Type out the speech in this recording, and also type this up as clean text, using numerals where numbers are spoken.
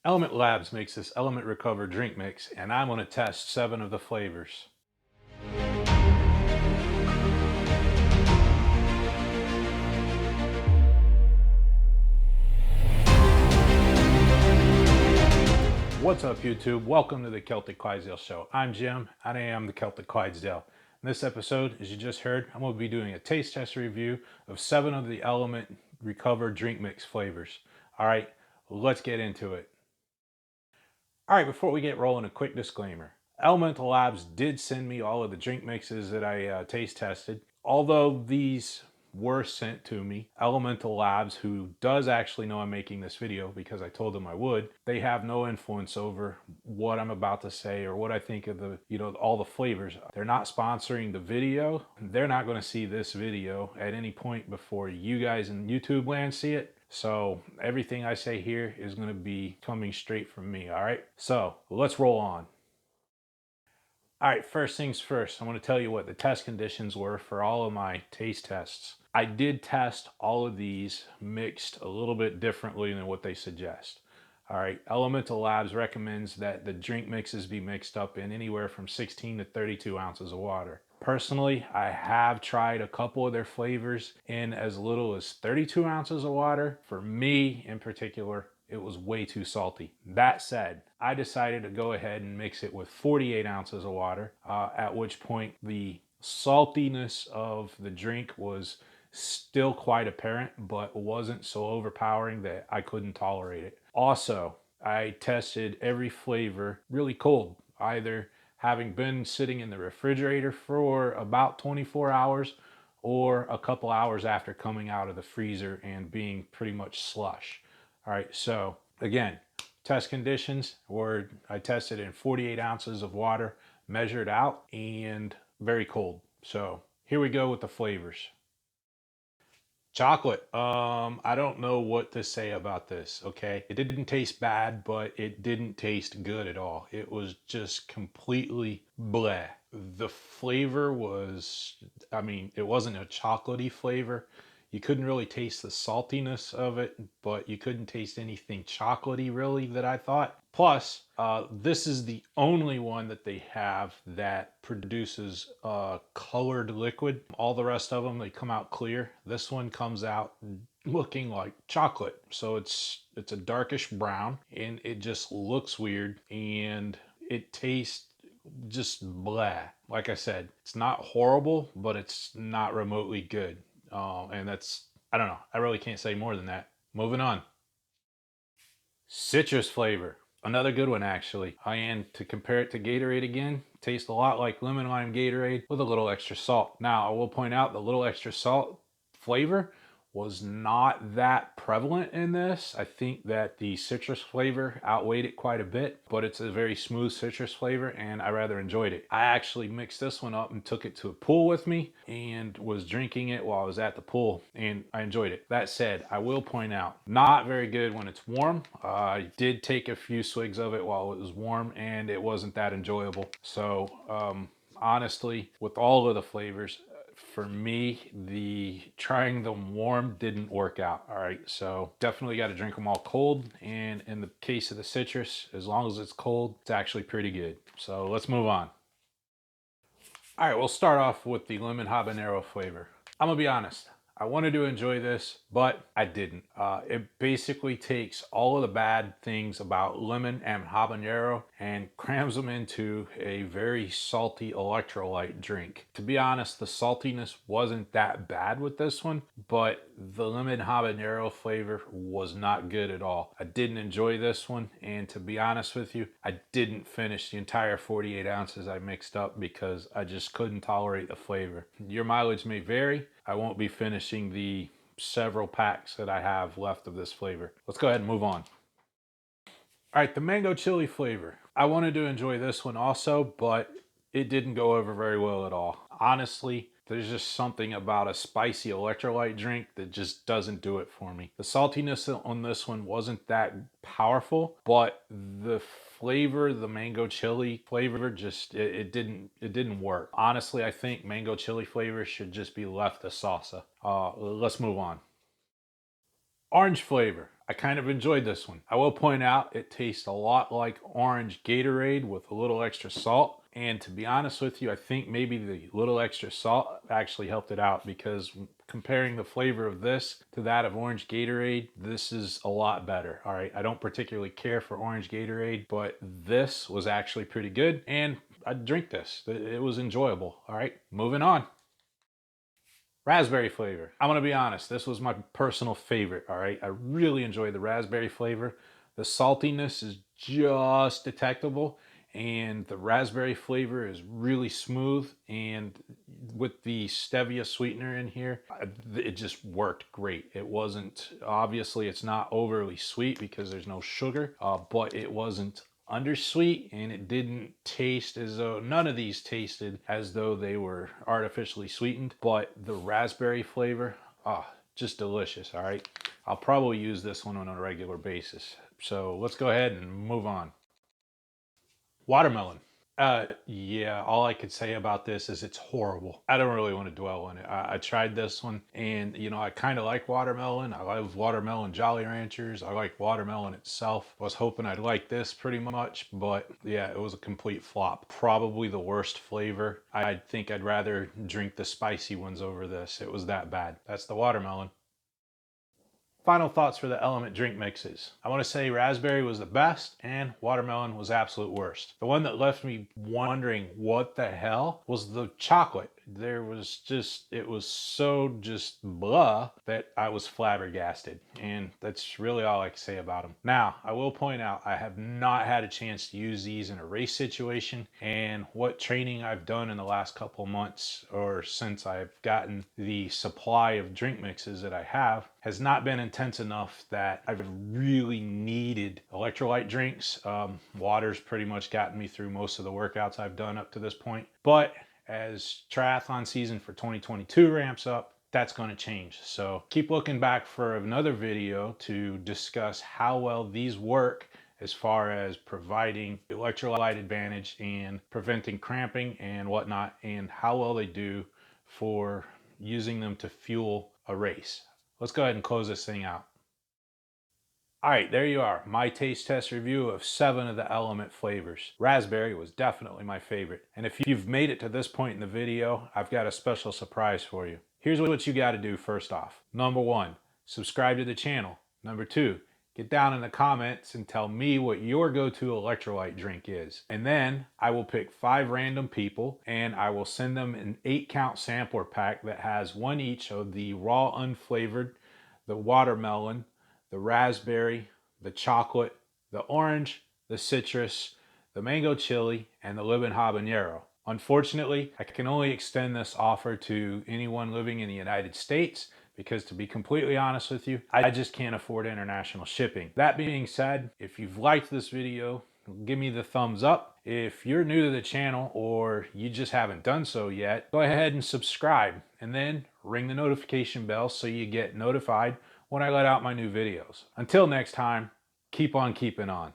Element Labs makes this Element Recover drink mix, and I'm going to test 7 of the flavors. What's up, YouTube? Welcome to the Celtic Clydesdale Show. I'm Jim, and I am the Celtic Clydesdale. In this episode, as you just heard, I'm going to be doing a taste test review of 7 of the Element Recover drink mix flavors. All right, let's get into it. All right, before we get rolling, a quick disclaimer. Elemental Labs did send me all of the drink mixes that I taste tested. Although these were sent to me, Elemental Labs, who does actually know I'm making this video because I told them I would, they have no influence over what I'm about to say or what I think of the, all the flavors. They're not sponsoring the video. They're not going to see this video at any point before you guys in YouTube land see it. So everything I say here is going to be coming straight from me, all right? So let's roll on. All right, first things first, I'm going to tell you what the test conditions were for all of my taste tests. I did test all of these mixed a little bit differently than what they suggest. All right, Elemental Labs recommends that the drink mixes be mixed up in anywhere from 16 to 32 ounces of water. Personally, I have tried a couple of their flavors in as little as 32 ounces of water. For me in particular, it was way too salty. That said, I decided to go ahead and mix it with 48 ounces of water, at which point the saltiness of the drink was still quite apparent, but wasn't so overpowering that I couldn't tolerate it. Also, I tested every flavor really cold, either having been sitting in the refrigerator for about 24 hours or a couple hours after coming out of the freezer and being pretty much slush. All right, so again, test conditions were I tested in 48 ounces of water, measured out, and very cold. So here we go with the flavors. Chocolate. I don't know what to say about this, okay? It didn't taste bad, but it didn't taste good at all. It was just completely bleh. The flavor was, it wasn't a chocolatey flavor. You couldn't really taste the saltiness of it, but you couldn't taste anything chocolatey really that I thought. Plus, this is the only one that they have that produces colored liquid. All the rest of them, they come out clear. This one comes out looking like chocolate. So it's a darkish brown and it just looks weird and it tastes just blah. Like I said, it's not horrible, but it's not remotely good. And that's, I don't know. I really can't say more than that. Moving on. Citrus flavor. Another good one, actually. And to compare it to Gatorade again, tastes a lot like lemon lime Gatorade with a little extra salt. Now, I will point out the little extra salt flavor was not that prevalent in this. I think that the citrus flavor outweighed it quite a bit, but it's a very smooth citrus flavor and I rather enjoyed it. I actually mixed this one up and took it to a pool with me and was drinking it while I was at the pool and I enjoyed it. That said, I will point out, not very good when it's warm. I did take a few swigs of it while it was warm and it wasn't that enjoyable. So honestly, with all of the flavors, for me, the trying them warm didn't work out. All right, so definitely got to drink them all cold. And in the case of the citrus, as long as it's cold, it's actually pretty good. So let's move on. All right, we'll start off with the lemon habanero flavor. I'm gonna be honest. I wanted to enjoy this, but I didn't. It basically takes all of the bad things about lemon and habanero and crams them into a very salty electrolyte drink. To be honest, the saltiness wasn't that bad with this one, but the lemon habanero flavor was not good at all. I didn't enjoy this one, and to be honest with you, I didn't finish the entire 48 ounces I mixed up because I just couldn't tolerate the flavor. Your mileage may vary. I won't be finishing the several packs that I have left of this flavor. Let's go ahead and move on. All right, the mango chili flavor. I wanted to enjoy this one also, but it didn't go over very well at all. Honestly, there's just something about a spicy electrolyte drink that just doesn't do it for me. The saltiness on this one wasn't that powerful, but the flavor, the mango chili flavor, just it didn't work. Honestly, I think mango chili flavor should just be left the salsa. Let's move on. Orange flavor. I kind of enjoyed this one. I will point out it tastes a lot like orange Gatorade with a little extra salt. And to be honest with you, I think maybe the little extra salt actually helped it out, because comparing the flavor of this to that of orange Gatorade, this is a lot better. All right, I don't particularly care for orange Gatorade, but this was actually pretty good, and I'd drink this. It was enjoyable. All right, moving on. Raspberry flavor. I'm gonna be honest, this was my personal favorite, all right? I really enjoyed the raspberry flavor. The saltiness is just detectable, and the raspberry flavor is really smooth, and with the stevia sweetener in here, it just worked great. It wasn't, obviously it's not overly sweet because there's no sugar, but it wasn't undersweet, and it didn't taste as though, none of these tasted as though they were artificially sweetened, but the raspberry flavor, just delicious. All right, I'll probably use this one on a regular basis. So let's go ahead and move on. Watermelon. Yeah, all I could say about this is it's horrible. I don't really want to dwell on it. I tried this one, and you know, I kind of like watermelon. I love watermelon Jolly Ranchers. I like watermelon itself. I was hoping I'd like this pretty much, but yeah, it was a complete flop. Probably the worst flavor. I think I'd rather drink the spicy ones over this. It was that bad. That's the watermelon. Final thoughts for the LMNT drink mixes. I want to say raspberry was the best and watermelon was absolute worst. The one that left me wondering what the hell was the chocolate. There was just, it was so just blah that I was flabbergasted, and that's really all I can say about them. Now, I will point out I have not had a chance to use these in a race situation, and what training I've done in the last couple months, or since I've gotten the supply of drink mixes that I have, has not been intense enough that I've really needed electrolyte drinks. Water's pretty much gotten me through most of the workouts I've done up to this point, but as triathlon season for 2022 ramps up, that's going to change. So keep looking back for another video to discuss how well these work as far as providing electrolyte advantage and preventing cramping and whatnot, and how well they do for using them to fuel a race. Let's go ahead and close this thing out. All right, there you are. My taste test review of 7 of the LMNT flavors. Raspberry was definitely my favorite. And if you've made it to this point in the video, I've got a special surprise for you. Here's what you got to do first off. Number 1, subscribe to the channel. Number 2, get down in the comments and tell me what your go-to electrolyte drink is. And then I will pick 5 random people and I will send them an 8-count sampler pack that has 1 each of the raw unflavored, the watermelon, the raspberry, the chocolate, the orange, the citrus, the mango chili, and the lemon habanero. Unfortunately, I can only extend this offer to anyone living in the United States because, to be completely honest with you, I just can't afford international shipping. That being said, if you've liked this video, give me the thumbs up. If you're new to the channel or you just haven't done so yet, go ahead and subscribe and then ring the notification bell so you get notified when I let out my new videos. Until next time, keep on keeping on.